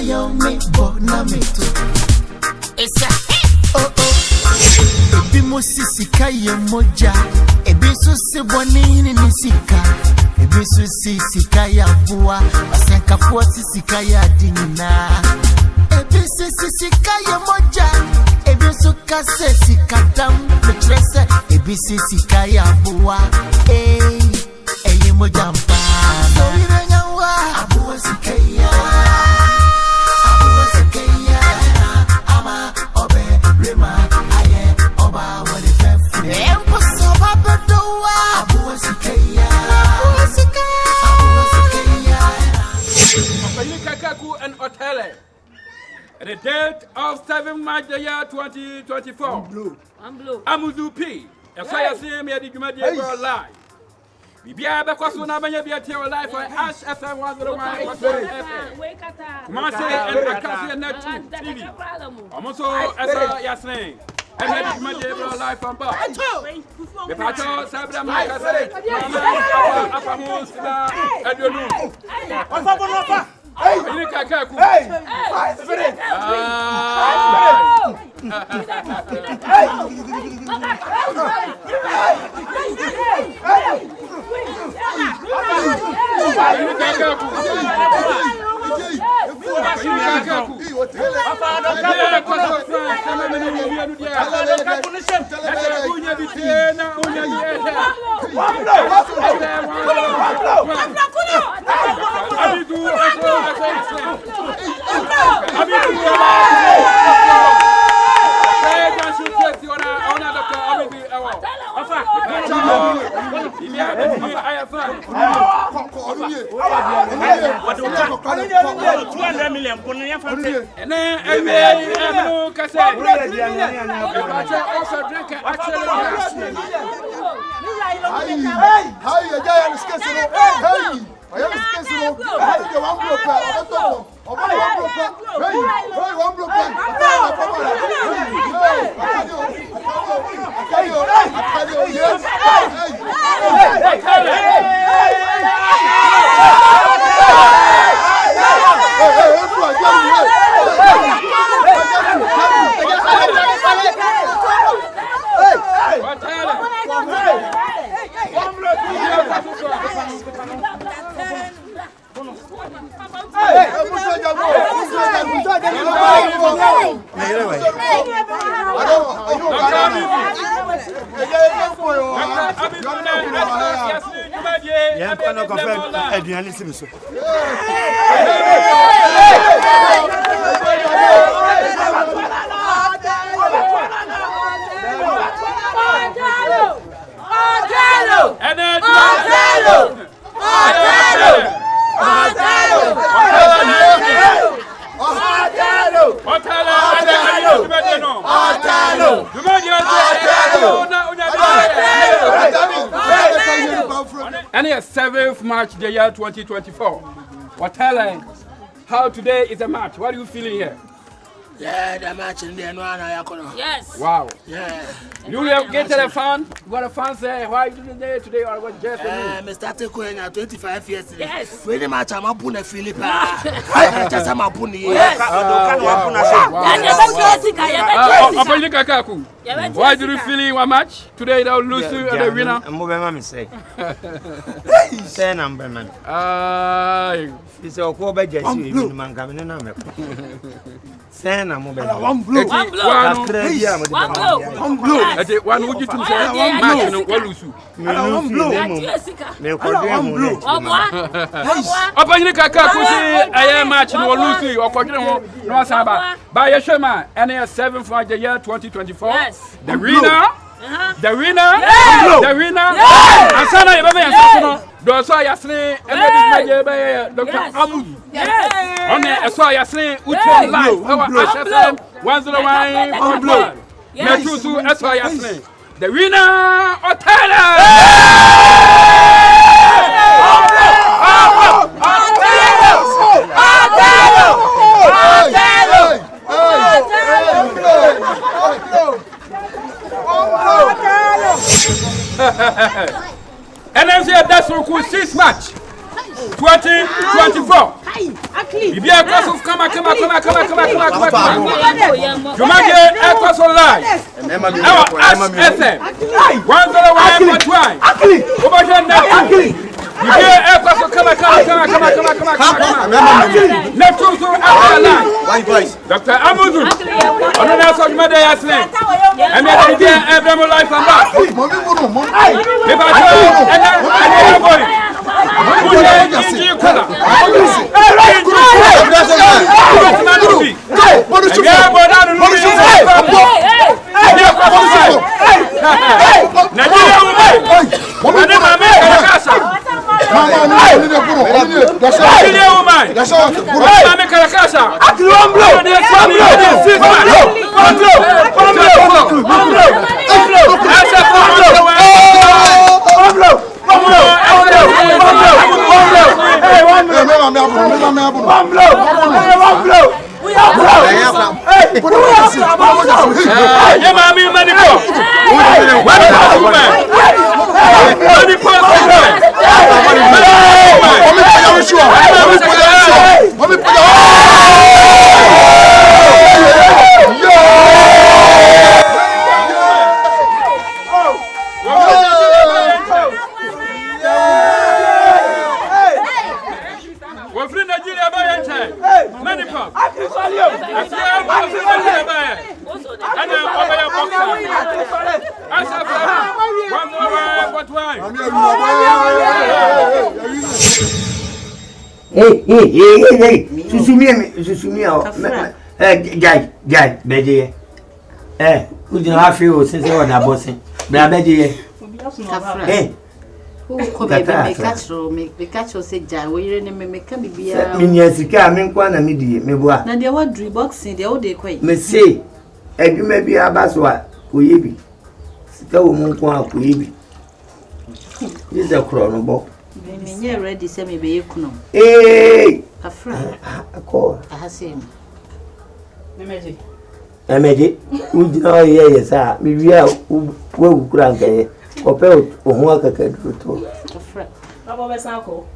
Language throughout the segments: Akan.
yo me bona me to. Esa oh oh. Ebi mo sisika ye moja. Ebi so se boni ni sika. Ebi so sisika ya bua. Asenka fo sisika ya dinina. Ebi so sisika ye moja. Ebi so kase sika dam. Metrese ebi so sika ya bua. Eye moja mpa. So irenya wa abuwa sika ya. And Otele. The date of 7 March the year 2024. I'm blue. Amuzu P. As I see me at the Jumadia live. Bibia because when I be at your life for Ash FM 101.1 Marseille and Akasi Net TV. I'm also as Yasne. And then it's my life from Bob. The Pacho Sabra Marcas, Apamusta, and your room. Hey! Hey! And it's 7th March the year 2024. Watele, how today is a match? What are you feeling here? Yeah, the match in the Yes. Wow. Yeah. You get to the fan? What a fan say? Why you did it today or what just for me? I started going at 25 years. Yes. When the match I'm up on a Philip. I just am up on the Why do you feel one match? Today they'll lose to the winner. I'm moving say. Say number man. It's a quarter Jesse man coming in. Sen I'm moving. One blue. One blue. One blue. One would you say match no one lose. One blue. One blue. Open the kaka kusi aye match no lose or kwagire ho no asaba. By your shema and 7th March the year 2024. Yes. The winner. The winner. The winner. Asana yebebe yansano. Do so yasne and Dr. Amu. Yes. On there so yasne uche live. Our HFM 101.1. Na trusu so yasne. The winner Otele. And then that's for 6 match 2024. Bibi akwaso come. Jumaje akwaso live. FM. 101.1. Obaje na. Bibi akwaso come. Left to live. Why voice? Dr. Amudu. Ono na so Jumade yasne. Emi ade Abraham life and back. Hey, susumi o. Jai, beje. Ujina afi o since we da boss. Bra beje. Ko be me catch say Jai, we yire ne me ka bibia. Me nya sika me nkwa na me die me boa. Na de what drink boxing de wo de kwai. Me say adwuma bi abaso a koyebi. Sika wo mu nkwa koyebi. Is a crown bo. Me ready say me be ekuno. Afra. Akọ. Ahasem. Emeje. Ujina ye sa me wi a wo kura nkaye. Kope ohun akaka duto. Afra. Baba be san ko.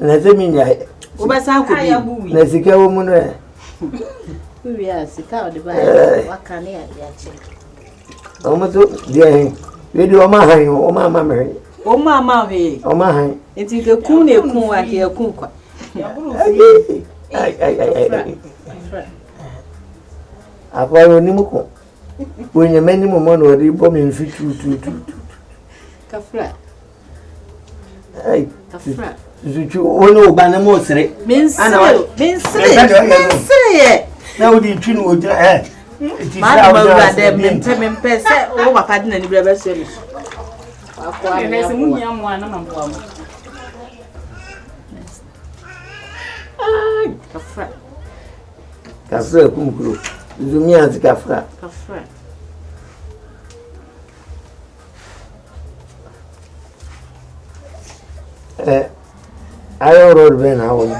Na se mi nya. Wo be san ko bi. Na sika wo mu no e. Wi a sika o de ba waka ne ya che. Omo to dia we do ma han o ma ma me. O ma ma he. O ma han. Enti ke kun ne kun wa ke kun kwa. Ai. Akwa yo ni muko. Wenye meni mo mo no ri bo me nfi tu. Kafra. Ai. Kafra. Zuchu ono oba na mo sere. Mensire. Na odi twinu ogira Ma ba ura de mempe se o papa de na ni bra ba so ni. Akwa ne se mu nya mo ana mampo am. Kafra. Kafra kumkuro. Zumi anti kafra. Kafra. Ayo road ben hawo.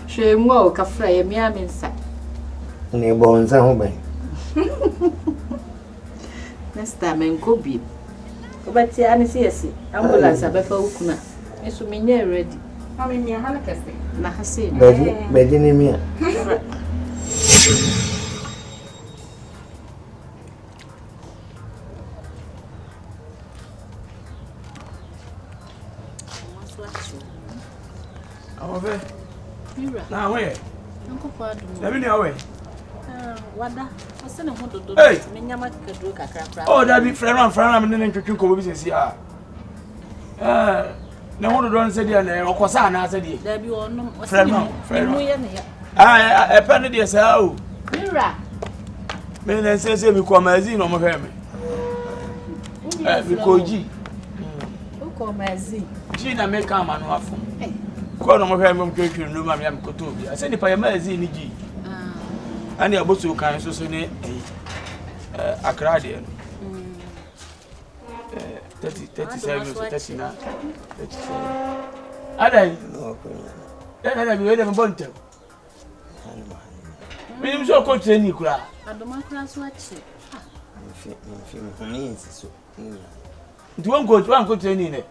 Shemo kafra ye mi aminsa. Ni bonza ho ben. Next time enko bi. Obati ani si ambulance abefa ukuna. Eso menye ready. Mami mi ha na kese. Na hase. Beji ni mi. Awe. Mira. Na we. Enko kwa du. Na bi ni awe. Wada. Ose ne hododo. Menya makadru kakra. Oh, that be friend me ne ntwetwe ko bi sesi a. Na hododo nse dia na okosa na ase dia. Da bi onum. Friend. Mu ye ne ya. E pa ne dia sa o. Mira. Me na sese mi ko magazine no mo hwe me. Mi ko ji. Ko magazine. Ji na me ka ma no afo. Ko no mo hwe me mtwetwe no ma me am ko to bi. Ase ni pa ya magazine ni ji. Ani abosu kan so ne Accra de no. 37 39. Adai. Ada bi we de mbonte. Mi so ko training kura. Adoma kura so achi. Nti won ko training ne.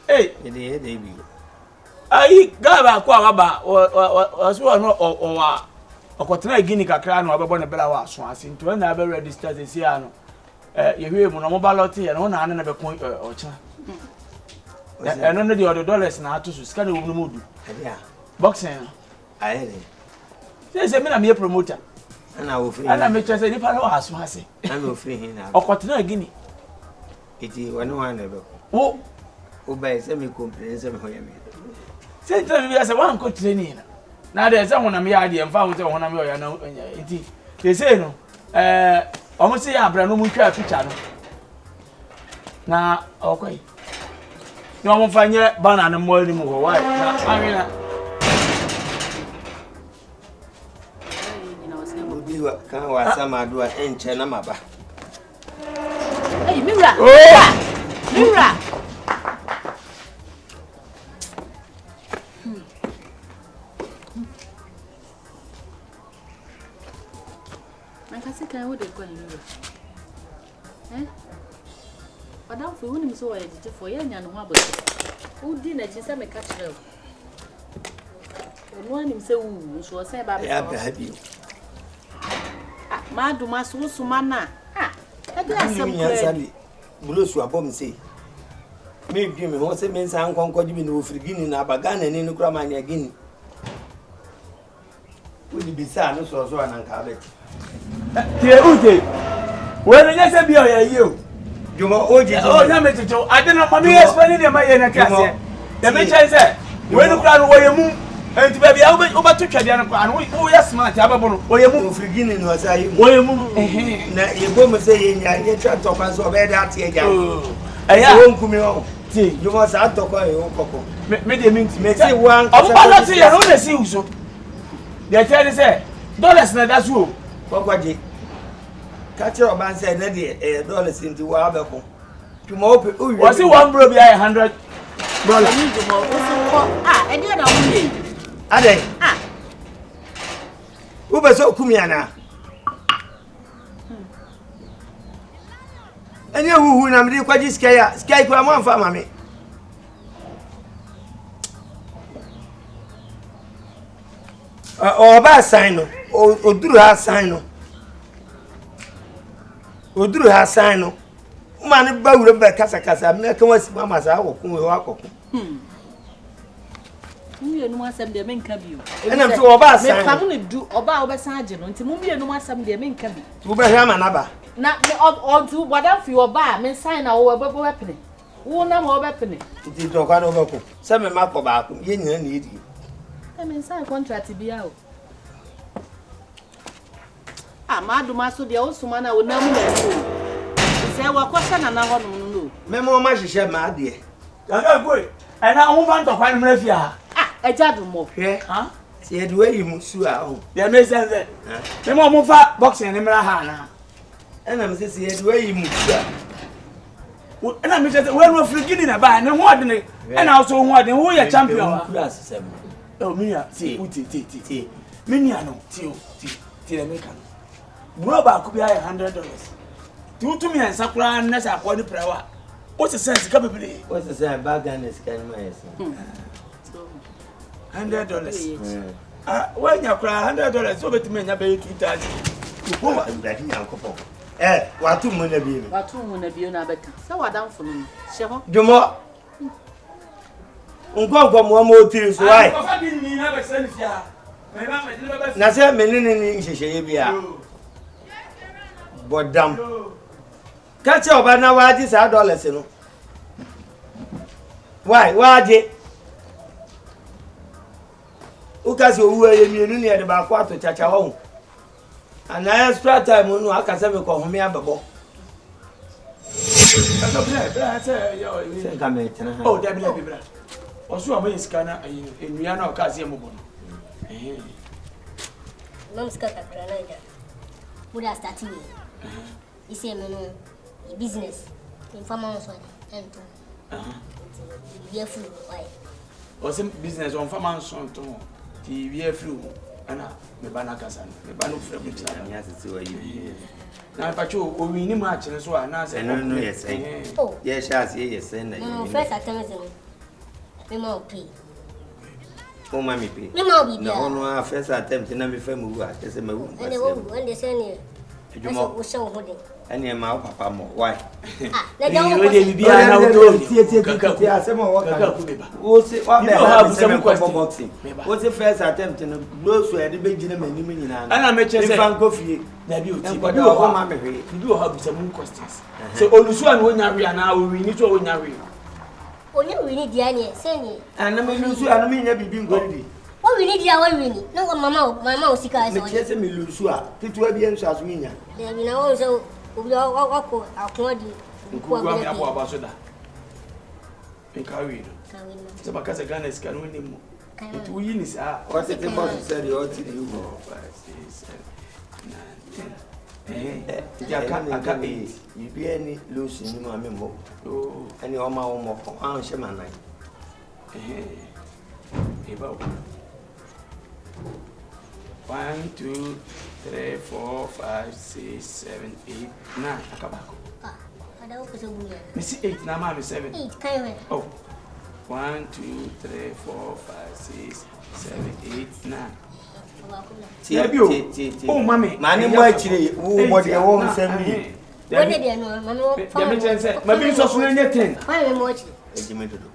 Eh, Ede bi. Ayi gaba kwa waba oso no owa okotena gini kakra no abebo ne bela wa so ase nto na be register se sia no yehwe mu no mo ballot ye no na na be kon ocha eno ne the dollars na ato so sika na wo no modu boxing Aye. Say me na me promoter. Ana wo free. Ana me chese ni pa no aso ase. Ana wo free hin na. Okotena gini. Iti wani na be. Wo Oba se me complain se me hoya me. Say tell me say wan ko training na dey say wona me ya dey mfa won say wona me oya na enti they say no omo say ya bra no mu twa picture no na okay no omo fanye bana no mo ni mu ho why na amina Odiwa kan wa sama do enche na maba. Hey, Mira. Mira. Can I go in eh? But now for him so I did for young and hobble. Who didn't just have a catch her? One him so so say about you. Madu masu sumana. Ah, that's some Blue swap home say. Maybe me what's a men's uncle give me no frigini na bagana and no cramania guinea. Would you be sad? No so and carpet. Tie uje. When you say be oya you. You mo oje. Oh, na me to. I don't know mommy explain dem my na class. The me chance say when you cry wo yemu. Enti baby I over to twa dia no kwa no wo ya smart ababo no. Wo yemu frigini no say wo yemu. Na ye bo mo say ye nya ye twa to kwa so be da tie ja. Aya. Wo nkumi o. Tie. You mo sa to kwa e wo kokko. Me dey mean me say one. Omo ba no tie ya no dey see uso. Dey tell say dollars na that's wo. Kokwaje. Catch your man say na dey dollars into wa abeko. Tumo ope o. Was it one bro be $100? Ah, and you know me. Ade. Ah. Ube so kumiana. Ene huhu na mdi kwaji sky kwa mfa mame. Oba sign no. Oduru ha sign no. Oduru ha sign no. Man ba wure ba kasa me kan wasi mama sa akokun we akokun. Mu asem de menka bio. Enam so oba sign. Me pam ne du oba obesan age no nti mu enu asem de menka bi. Wo be hwa manaba. Na me on tu bodan fi oba me sign na wo be pene. Wo na mo be pene. Nti to kwa no be ko. Se me makọ ba ko ye nyina na edi. E me sign contract bia o. Ah, maduma so de o suma na wo na mu na so. Se wa kwasha na ho no. Me mo ma hihye ma ade. Gaga boy. Ana ho ban to kwa no mrafia. Ah, eja do mo. Hwe. Ha? Se ede we yimu su a ho. Dey me sense. Me mo fa boxing ni mra ha na. Ena me se ede we yimu su a. Ena me say we no frigini na ba ne ho ade ne. Ena so ho ade wo ye champion wa. Oh, minia, ti. Minia no, ti the American. Bro ba ku bia $100. Tu tu mi ansa kura na sa kwa ni prawa. What's the sense ka bebele? What's the sense bag and scan my $100. Ah, when you cry $100, so bet me nya be 2000. Ko wa ndadi nyankopon. Watu mu na bi. Watu mu na bi na beka. Se wadan fo no. Hye ho. Jomo. Nkwa mo mo tiri so ai. Na se menene ni nhyehyeye bia. Bodam. Kache oba na waji sa dollars no. Why? Waji. Ukasi owu aye mienu ne de ba kwa to chacha ho. Ana extra time no aka se me ko home abebo. Oh, definitely, brother. Also, I'm in scanner in Miano Casimbo. Mom's got a granada. Who are starting? You see, business in farmers and be a fool. Why? Or some business on farmers on to TV flu and the Banakasan, the Banu French. Now, but you we need much and so I answer. No, yes, oh, yes, yes, first attempt. We more pay. Oh, mammy, me no, no, first attempt in every family. I guess I'm a woman. and they say, you know, show holding. And your mouth, papa, why? Let You them already be an boxing. What's the first attempt in a blows where the big gentleman in and I make you say, coffee. You do have some questions. So, Olusuan will not now, we need to marry. only we need the anya say and I mean be being good. What we need ya what we need. No mama osika Me chese me lusu a titu abi enso asminya. There we know so we wako akwadi Nkuwa mi abo abaso da. Me carry. So because Ghana is can win mo. It we ni sa. What it boss said you ought to do 5 6 7 9 10. I can't be. You be any loose in my memo. Oh, any of my own on Shaman. 1 2 3 4 5 6 7 8 9 akabako. Me see 8 na ma me 7. 8 kind of. Oh. 1 2 3 4 5 6 7 8 9. Oh, mommy. Mani mo achire wo body e wo nsem ni. What did you know, mama? Dem me say, ma bi so so anything. Why me watch? Ejime dodo.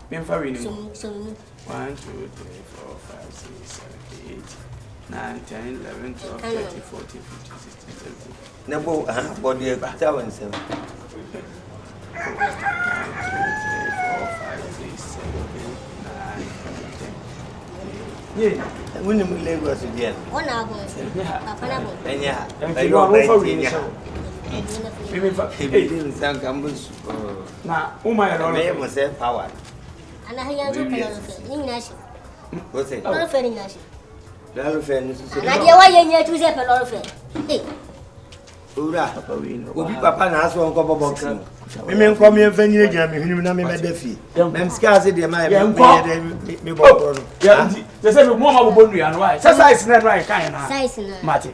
Me fa we ni. So 1 2 3 4 5 6 7 8 9 10 11 12 13 14 15 16 17. Nebo body e ta won nsem. 1 2 3 4 5 6 7 8 9 Yeah, we need to Lagos again. One ago. Papa na go. Enya. You are over with Hey, didn't thank Campus. Na, my name was power. And I hear you in Nash. What's it? Not a fair in Nash. Dalfen. Nadia, why you to say a lot of it? Hey. Ura, Obi Papa na aso on kobo boxing. Me nkom ye mfanyire gya me hwenu na me medafi. Mem scarce dey my me boboro. Yeah, they say me mo ma bobo nua no why. Size na right kan na. Size na. Mate.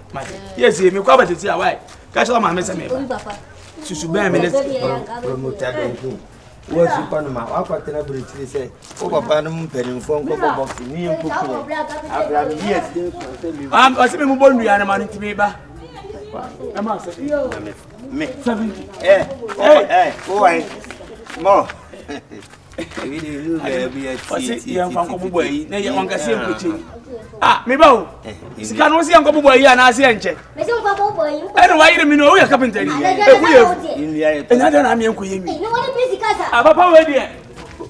Yes, me kwa bateti a why. Ka sha ma me se me. Obi Papa. Susu ben me promoter Banku. Wo si panu ma akwatena buretiri say o papa no mpanimfo nkobo boxing ni mpuku. Abraham yes dey so say me. O se me mo bo nua na ma ntimi ba. Me 70. Oh, why? More. We do be at ah, me bow. Sika no see anko boy here na see enche. Me say anko boy. Anyway, you me know we carpenter ni. Another na me enko yemi. No one place sika sa. Papa we there.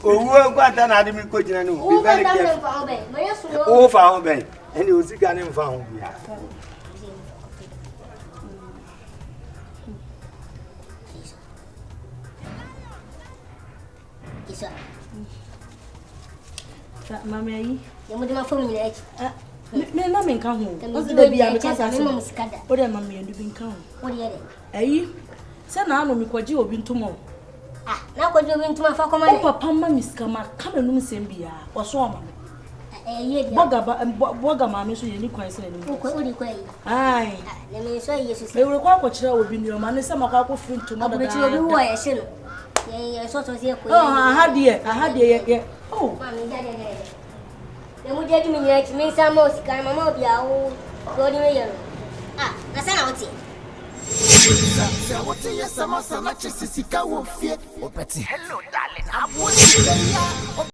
Owu kwata na ade me ko gina no. Be very careful. O fa ho ben. Eni o sika ne mfa ho bia. Isa. Mama yi. Ya mudi ma fomu ni echi. Me na me nka ho. O se de bia me kasa se. O de mama yi ndu bi nka ho. O de ye. Ayi. Se na anu mi kwaje obi ntomo. Ah, na kwaje obi ntomo fa koma ni. O papa ma miska ma kama num sem bia. O so o ma. Ye dia. Boga ma me so ye ni kwan se na ni. O di kwa yi. Ai. Na me so yesu se. Me wure kwa kwachira obi ni o ma ne se makwa kwa firi ntomo da. Obi chi obi wo ye se no. Ye so se ko. Oh, aha die ye. Oh. Mami ja de. Le mu je di mi nyati mi sa mo sika mama obi a wo do di me ye no. Ah, na sa na wote. Sa wote ya sama sama chesi sika wo fie. Opeti hello darling. Abo